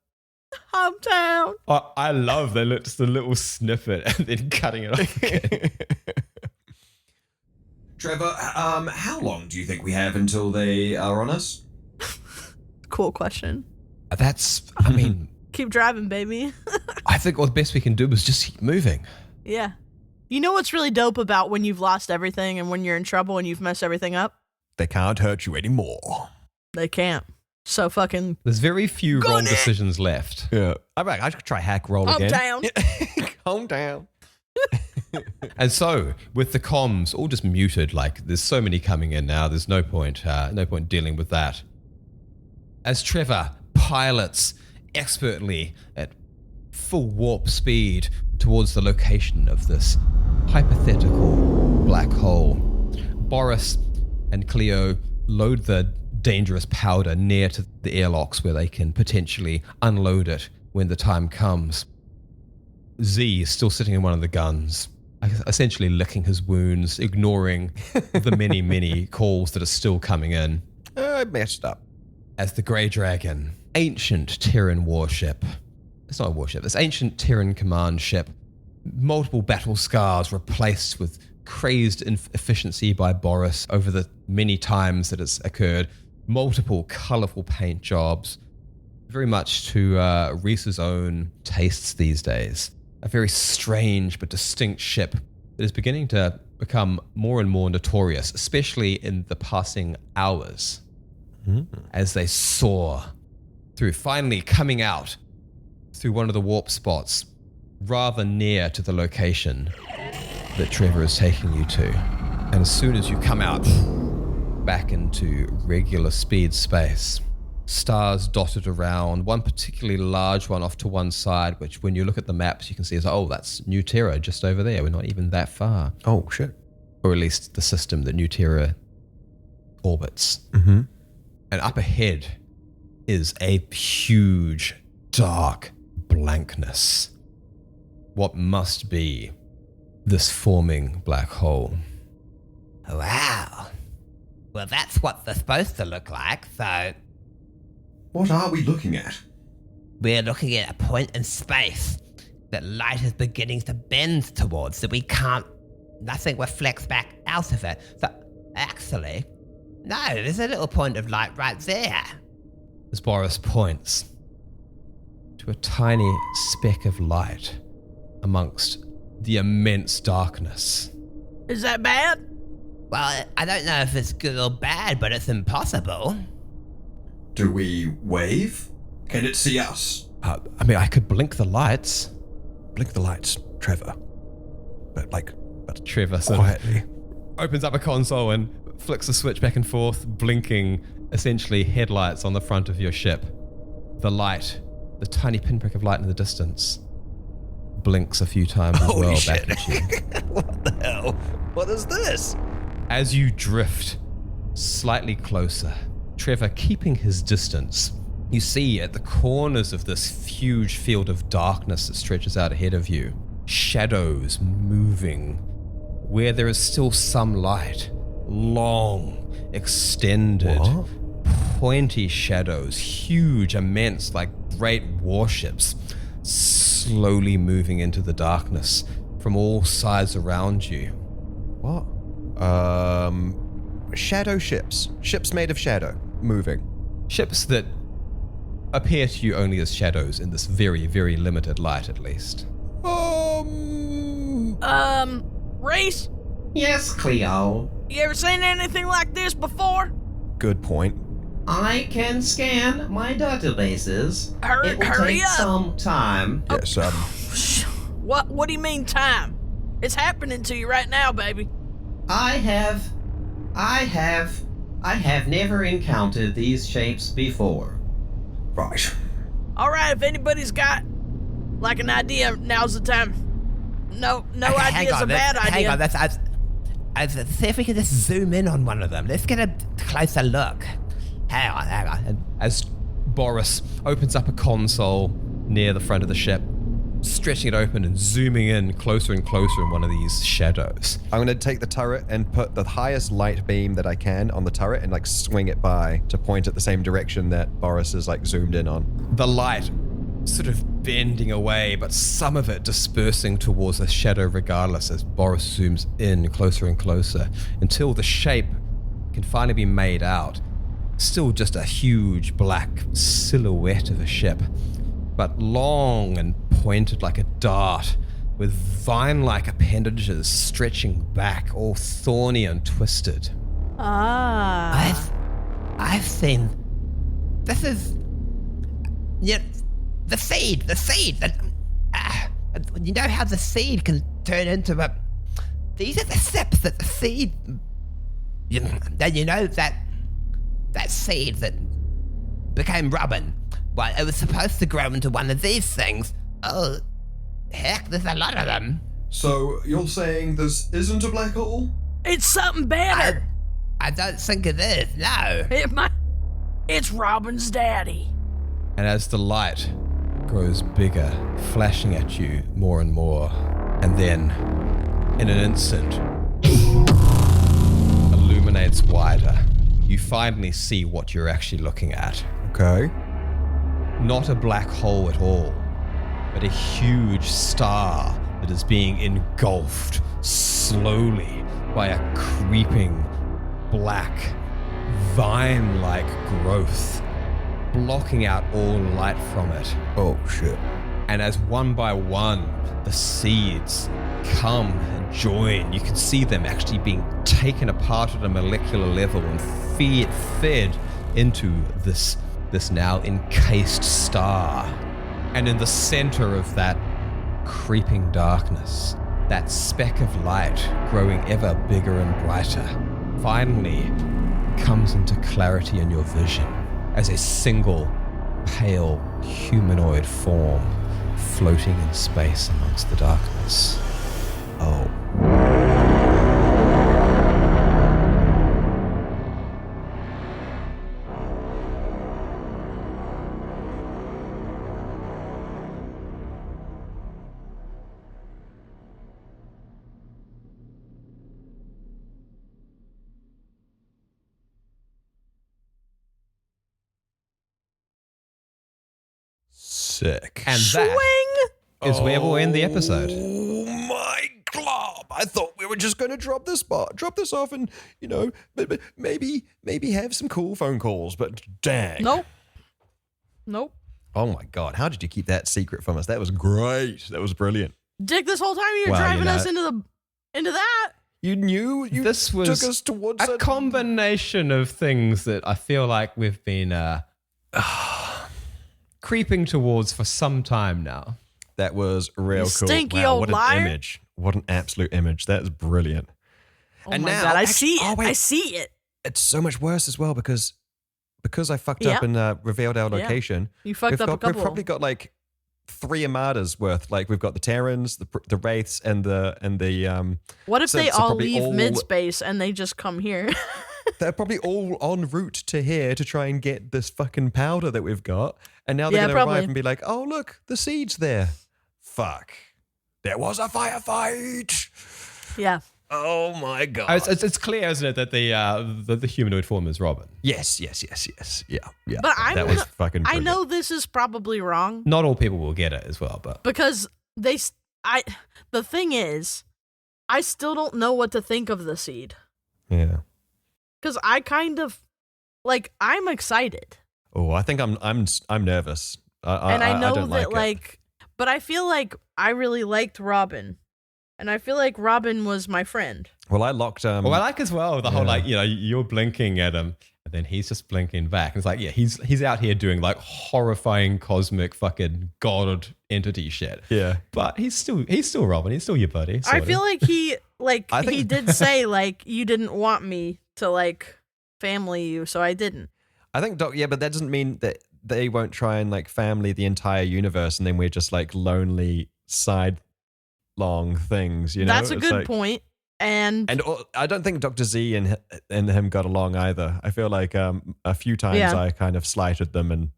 Hometown. I love just a little snippet and then cutting it off again. Trevor, how long do you think we have until they are on us? Cool question. I mean, Keep driving, baby. I think the best we can do is just keep moving. Yeah. You know what's really dope about when you've lost everything and when you're in trouble and you've messed everything up? They can't hurt you anymore. They can't. So fucking There's very few Go wrong on it. decisions left. Yeah. I should try hack roll again. hometown. Hometown. And so, with the comms all just muted, like there's so many coming in now, there's no point dealing with that. As Trevor pilots expertly at full warp speed towards the location of this hypothetical black hole, Boris and Cleo load the dangerous powder near to the airlocks where they can potentially unload it when the time comes. Z is still sitting in one of the guns, essentially licking his wounds, ignoring the many, many calls that are still coming in. I messed up. As the Grey Dragon, ancient Terran warship. It's not a warship, it's ancient Terran command ship. Multiple battle scars replaced with crazed efficiency by Boris over the many times that it's occurred. Multiple colourful paint jobs. Very much to Reese's own tastes these days. A very strange but distinct ship that is beginning to become more and more notorious, especially in the passing hours, as they soar through, finally coming out through one of the warp spots rather near to the location that Trevor is taking you to. And as soon as you come out back into regular speed space, stars dotted around, one particularly large one off to one side, which when you look at the maps, you can see is, oh, that's New Terra just over there. We're not even that far. Oh, shit. Or at least the system that New Terra orbits. Mm-hmm. And up ahead is a huge, dark blankness. What must be this forming black hole. Wow. Well, that's what they're supposed to look like, so What are we looking at? we're looking at a point in space that light is beginning to bend towards, so nothing reflects back out of it. So, actually, no, there's a little point of light right there. As Boris points to a tiny speck of light amongst the immense darkness. Is that bad? Well, I don't know if it's good or bad, but it's impossible. Do we wave? Can it see us? I mean, I could blink the lights. Blink the lights, Trevor. But Trevor sort of quietly. opens up a console and flicks a switch back and forth, blinking essentially headlights on the front of your ship. The light, the tiny pinprick of light in the distance, blinks a few times as Holy well shit. back at you. What the hell? What is this? As you drift slightly closer, Trevor keeping his distance, you see at the corners of this huge field of darkness that stretches out ahead of you, shadows moving where there is still some light. Long, extended, pointy shadows, huge, immense, like great warships, slowly moving into the darkness from all sides around you. What? Shadow ships. Ships made of shadow. Moving. Ships that appear to you only as shadows in this very, very limited light, at least. Reese, Yes, Cleo. you ever seen anything like this before? Good point. I can scan my databases. It will Hurry take up. some time. Yes, What do you mean time? It's happening to you right now, baby. I have never encountered these shapes before. right. All right, if anybody's got like an idea, now's the time. No idea is a bad idea. Hang on, let's see if we can just zoom in on one of them. Let's get a closer look. Hang on. And as Boris opens up a console near the front of the ship, stretching it open and zooming in closer and closer in one of these shadows. I'm going to take the turret and put the highest light beam that I can on the turret and like swing it by to point at the same direction that Boris is like zoomed in on. The light sort of bending away, but some of it dispersing towards the shadow regardless as Boris zooms in closer and closer until the shape can finally be made out. Still just a huge black silhouette of a ship, but long and pointed like a dart, with vine-like appendages stretching back, all thorny and twisted. Ah. I've seen. This is. Yeah, the seed. You know how the seed can turn into a. These are the steps that the seed. You know that seed that became Robin. Well, it was supposed to grow into one of these things. Oh, heck, there's a lot of them. So you're saying this isn't a black hole? It's something better. I don't think it is, no. It's Robin's daddy. And as the light grows bigger, flashing at you more and more, and then, in an instant, illuminates wider, you finally see what you're actually looking at. Okay. Not a black hole at all, but a huge star that is being engulfed slowly by a creeping, black, vine-like growth, blocking out all light from it. Oh, shit. And as one by one, the seeds come and join, you can see them actually being taken apart at a molecular level and fed into this now encased star. And in the center of that creeping darkness, that speck of light growing ever bigger and brighter, finally comes into clarity in your vision as a single pale humanoid form floating in space amongst the darkness. Oh. Sick. And that Swing! is where we'll end the episode. Oh my glob! I thought we were just going to drop this off, and maybe have some cool phone calls. But dang, Nope. Oh my god! How did you keep that secret from us? That was great. That was brilliant. Dick, this whole time you were driving us into that. You knew This was took us towards a combination of things that I feel like we've been creeping towards for some time now. That was real cool. Stinky Wow, old what an liar. image! What an absolute image! That is brilliant. Oh And my now- god, I actually- see it. oh, wait. I see it. It's so much worse as well because I fucked up and revealed our Yeah. location. You fucked up a couple. We've probably got like 3 armadas worth. Like we've got the Terrans, the Wraiths, and the What if so- they so all probably leave all- mid-space and they just come here? They're probably all en route to here to try and get this fucking powder that we've got. And now they're Yeah, going to probably. arrive and be like, oh, look, the seed's there. Fuck. There was a firefight. Yeah. Oh, my God. It's clear, isn't it, that the humanoid form is Robin? Yes. Yeah. But that was fucking I brilliant. know this is probably wrong Not all people will get it as well, but because the thing is, I still don't know what to think of the seed. Yeah. Because I kind of, like, I'm excited. Oh, I think I'm nervous. I know don't that, like it. but I feel like I really liked Robin. And I feel like Robin was my friend. Well, I locked. well, I like as well the whole, like, you know, you're blinking at him, and then he's just blinking back. And it's like, yeah, he's out here doing like horrifying cosmic fucking god entity shit. Yeah. But he's still Robin. He's still your buddy. I feel like he he did say like you didn't want me to like family you, so I didn't. I think but that doesn't mean that they won't try and like family the entire universe, and then we're just like lonely side-long things. You know, That's a good point. And I don't think Dr. Z and him got along either. I feel like a few times I kind of slighted them, and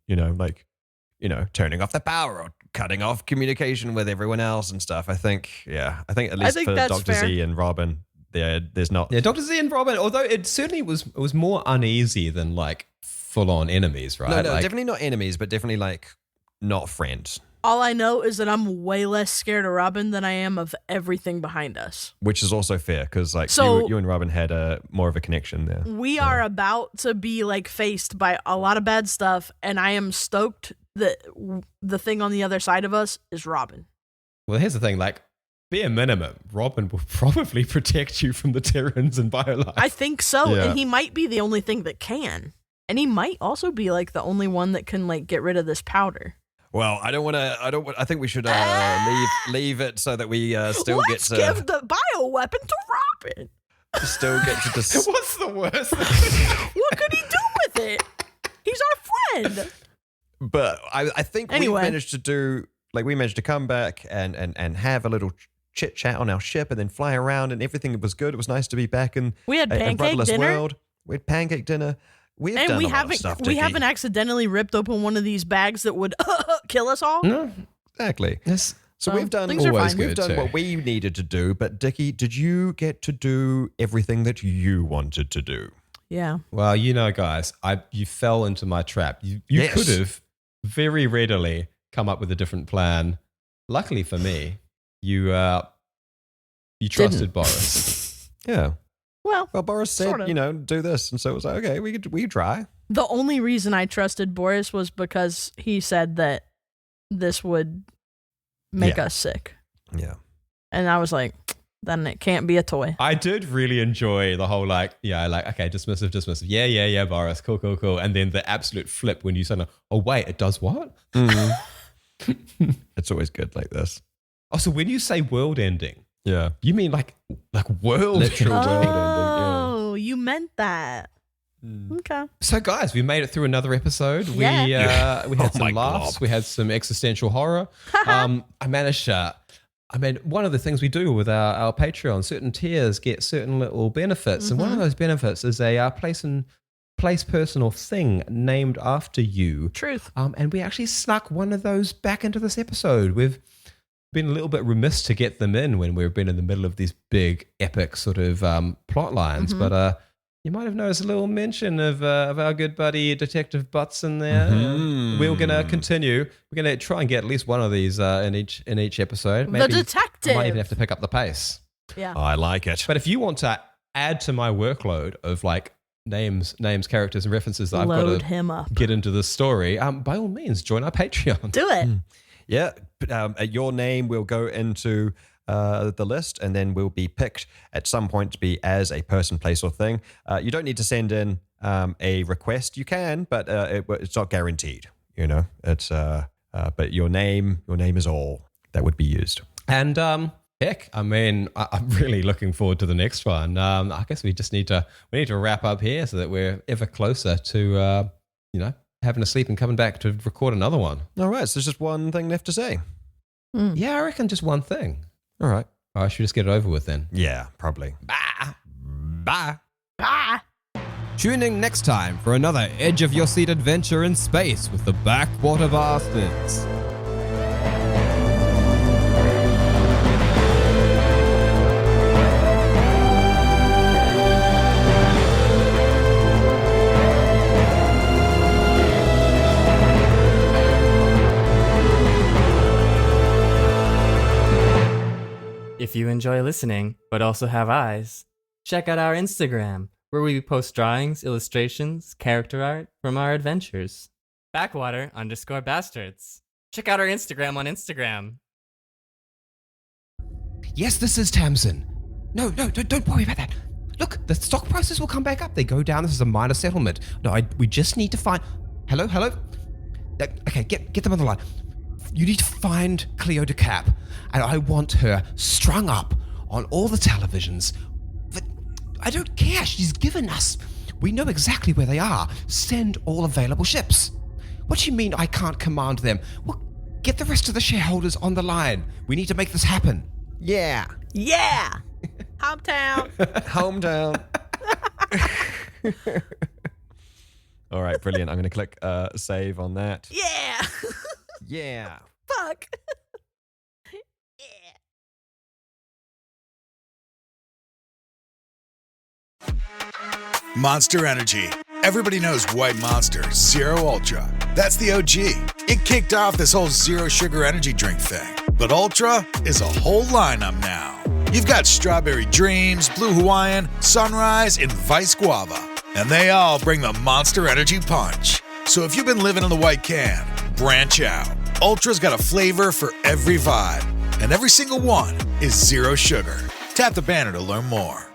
turning off the power or cutting off communication with everyone else and stuff. I think at least for Dr. fair. Z and Robin, there's not. Yeah, Dr. Z and Robin, although it certainly was more uneasy than like full-on enemies, right? No, like, definitely not enemies, but definitely like not friends. all I know is that I'm way less scared of Robin than I am of everything behind us. Which is also fair, because like So- you and Robin had more of a connection there. We are about to be like faced by a lot of bad stuff, and I am stoked that the thing on the other side of us is Robin. Well, here's the thing, like, bare minimum, Robin will probably protect you from the Terrans and Biolife. I think so, Yeah. and he might be the only thing that can. And he might also be like the only one that can like get rid of this powder. Well, I think we should leave it so that we still Let's get to give the bioweapon to Robin. still get to dis- What's the worst? What could he do with it? He's our friend. But I think Anyway. we managed to come back and have a little chit chat on our ship and then fly around, and everything was good. It was nice to be back in We had a pancake rudderless dinner. world. We had pancake dinner. We've And done we a lot of haven't stuff, we Dickie. haven't accidentally ripped open one of these bags that would kill us all. No, Exactly. yes. So Well, we've done things are Always fine. good. we've done too. what we needed to do. But Dickie, did you get to do everything that you wanted to do? Yeah. Well, guys, you fell into my trap. You Yes. could have very readily come up with a different plan. Luckily for me, you trusted Boris. Yeah. Well, Boris said, sort of. do this, and so it was like, okay, we could try. the only reason I trusted Boris was because he said that this would make Yeah. us sick. Yeah. And I was like, then it can't be a toy. I did really enjoy the whole okay, dismissive. Yeah, Boris, cool. And then the absolute flip when you said, oh wait, it does what? It's always good like this. Oh, so when you say world ending, Yeah. you mean like world Literal ending? world ending, yeah. Oh, you meant that. Okay. So guys, we made it through another episode. Yeah. We had Oh my some laughs. God. We had some existential horror. I managed one of the things we do with our Patreon, certain tiers get certain little benefits. And one of those benefits is a place, person, or thing named after you. Truth. And we actually snuck one of those back into this episode. We've been a little bit remiss to get them in when we've been in the middle of these big, epic sort of plot lines. But you might have noticed a little mention of our good buddy Detective Butts in there. We're going to continue. We're going to try and get at least one of these in each episode. The detective. I might even have to pick up the pace. Yeah. I like it. But if you want to add to my workload of like names, characters, and references that I've Load got him up. to get into the story, by all means, join our Patreon. Do it. Yeah, your name will go into the list, and then will be picked at some point to be as a person, place, or thing. You don't need to send in a request. You can, but it's not guaranteed. It's but your name is all that would be used. And heck, I mean, I'm really looking forward to the next one. I guess we need to wrap up here so that we're ever closer to having a sleep and coming back to record another one. All right, so there's just one thing left to say. Yeah, I reckon just one thing. All right. I should just get it over with then. Yeah, probably. Bye. Ah. Tune in next time for another edge of your seat adventure in space with the Backwater Bastards. If you enjoy listening, but also have eyes, check out our Instagram, where we post drawings, illustrations, character art from our adventures. Backwater_bastards. Check out our Instagram on Instagram. Yes, this is Tamsin. No, don't worry about that. Look, the stock prices will come back up. They go down. This is a minor settlement. No, we just need to find... Hello? Okay, get them on the line. You need to find Cleo DeCap, and I want her strung up on all the televisions. But I don't care. She's given us... We know exactly where they are. Send all available ships. What do you mean I can't command them? Well, get the rest of the shareholders on the line. We need to make this happen. Yeah. Yeah! Hometown! Hometown. All right, brilliant. I'm going to click save on that. Yeah! Yeah. Fuck! Monster Energy. Everybody knows White Monster, Zero Ultra. That's the OG. It kicked off this whole zero sugar energy drink thing. But Ultra is a whole lineup now. You've got Strawberry Dreams, Blue Hawaiian, Sunrise, and Vice Guava. And they all bring the Monster Energy punch. So if you've been living in the white can, branch out. Ultra's got a flavor for every vibe. And every single one is zero sugar. Tap the banner to learn more.